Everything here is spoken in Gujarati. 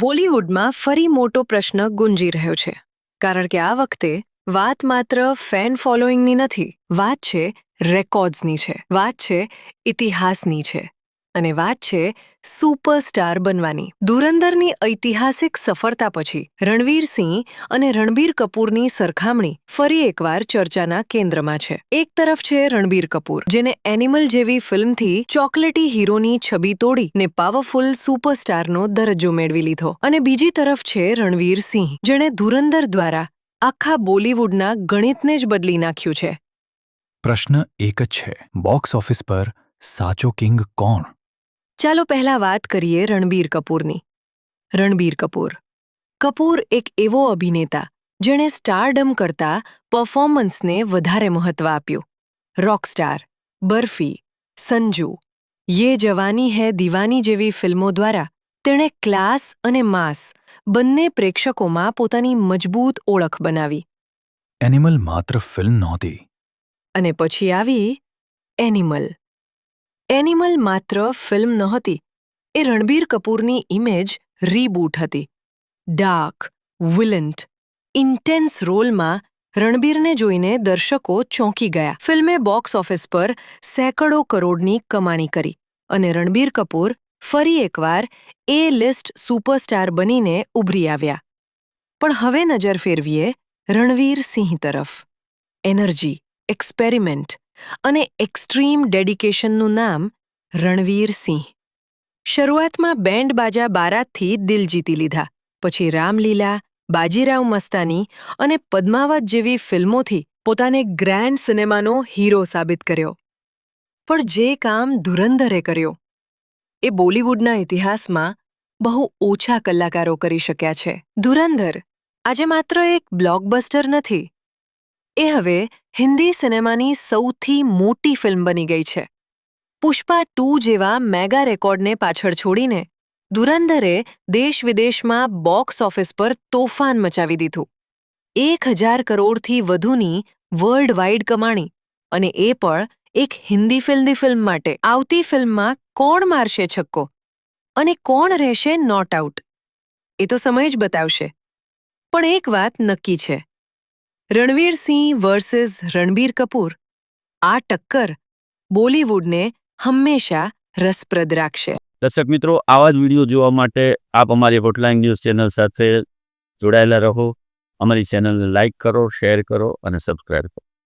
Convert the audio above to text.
બોલિવૂડમાં ફરી મોટો પ્રશ્ન ગુંજી રહ્યો છે કારણ કે આ વખતે વાત માત્ર ફેન ફોલોઈંગની નથી, વાત છે રેકોર્ડ્સની છે, વાત છે ઇતિહાસની છે અને વાત છે સુપરસ્ટાર બનવાની. ધુરંધરની ઐતિહાસિક સફળતા પછી રણવીર સિંહ અને રણબીર કપૂરની સરખામણી ફરી એકવાર ચર્ચાના કેન્દ્રમાં છે. એક તરફ છે રણબીર કપૂર, જેને એનિમલ જેવી ફિલ્મથી ચોકલેટી હીરોની છબી તોડી ને પાવરફુલ સુપરસ્ટારનો દરજ્જો મેળવી લીધો, અને બીજી તરફ છે રણવીર સિંહ, જેણે ધુરંધર દ્વારા આખા બોલિવૂડના ગણિતને જ બદલી નાખ્યું છે. પ્રશ્ન એક જ છે, બોક્સ ઓફિસ પર સાચો કિંગ કોણ? ચાલો પહેલા વાત કરીએ રણબીર કપૂરની. રણબીર કપૂર એક એવો અભિનેતા જેણે સ્ટારડમ કરતા પરફોર્મન્સને વધારે મહત્વ આપ્યું. રોકસ્ટાર, બર્ફી, સંજુ, યે જવાની હૈ દીવાની જેવી ફિલ્મો દ્વારા તેણે ક્લાસ અને માસ બંને પ્રેક્ષકોમાં પોતાની મજબૂત ઓળખ બનાવી. એનિમલ માત્ર ફિલ્મ નહોતી. અને પછી આવી એનિમલ. એનિમલ માત્ર ફિલ્મ નહોતી, એ રણબીર કપૂરની ઇમેજ રીબૂટ હતી. ડાર્ક, વિલન્ટ, ઇન્ટેન્સ રોલમાં રણબીરને જોઈને દર્શકો ચોંકી ગયા. ફિલ્મે બોક્સ ઓફિસ પર સેંકડો કરોડની કમાણી કરી અને રણબીર કપૂર ફરી એકવાર એ લિસ્ટ સુપરસ્ટાર બનીને ઉભરી આવ્યા. પણ હવે નજર ફેરવીએ રણવીર સિંહ તરફ. એનર્જી, એક્સપેરિમેન્ટ અને એક્સ્ટ્રીમ ડેડિકેશનનું નામ રણવીર સિંહ. શરૂઆતમાં બેન્ડ બાજા બારાતથી દિલ જીતી લીધા, પછી રામલીલા, બાજીરાવ મસ્તાની અને પદ્માવત જેવી ફિલ્મોથી પોતાને ગ્રેન્ડ સિનેમાનો હીરો સાબિત કર્યો. પણ જે કામ ધુરંધરે કર્યો, એ બોલિવૂડના ઇતિહાસમાં બહુ ઓછા કલાકારો કરી શક્યા છે. ધુરંધર આજે માત્ર એક બ્લોકબસ્ટર નથી, એ હવે હિન્દી સિનેમાની સૌથી મોટી ફિલ્મ બની ગઈ છે. પુષ્પા 2 જેવા મેગા રેકોર્ડને પાછળ છોડીને ધુરંધરે દેશ-વિદેશમાં બોક્સ ઓફિસ પર તોફાન મચાવી દીધું. 1000 કરોડથી વધુની વર્લ્ડ વાઇડ કમાણી, અને એ પણ એક હિન્દી ફિલ્મ માટે. આવતી ફિલ્મમાં કોણ મારશે છક્કો અને કોણ રહેશે નોટ આઉટ, એ તો સમય જ બતાવશે. પણ એક વાત નક્કી છે, રણવીર સિંહ વર્સિસ રણબીર કપૂર, આ ટક્કર બોલિવૂડને હંમેશા રસપ્રદ રાખશે. દર્શક મિત્રો, આવા જ વિડીયો જોવા માટે આપ અમારી હોટલાઇન ન્યૂઝ ચેનલ સાથે જોડાયેલા રહો. અમારી ચેનલને લાઇક કરો, શેર કરો અને સબસ્ક્રાઇબ કરો.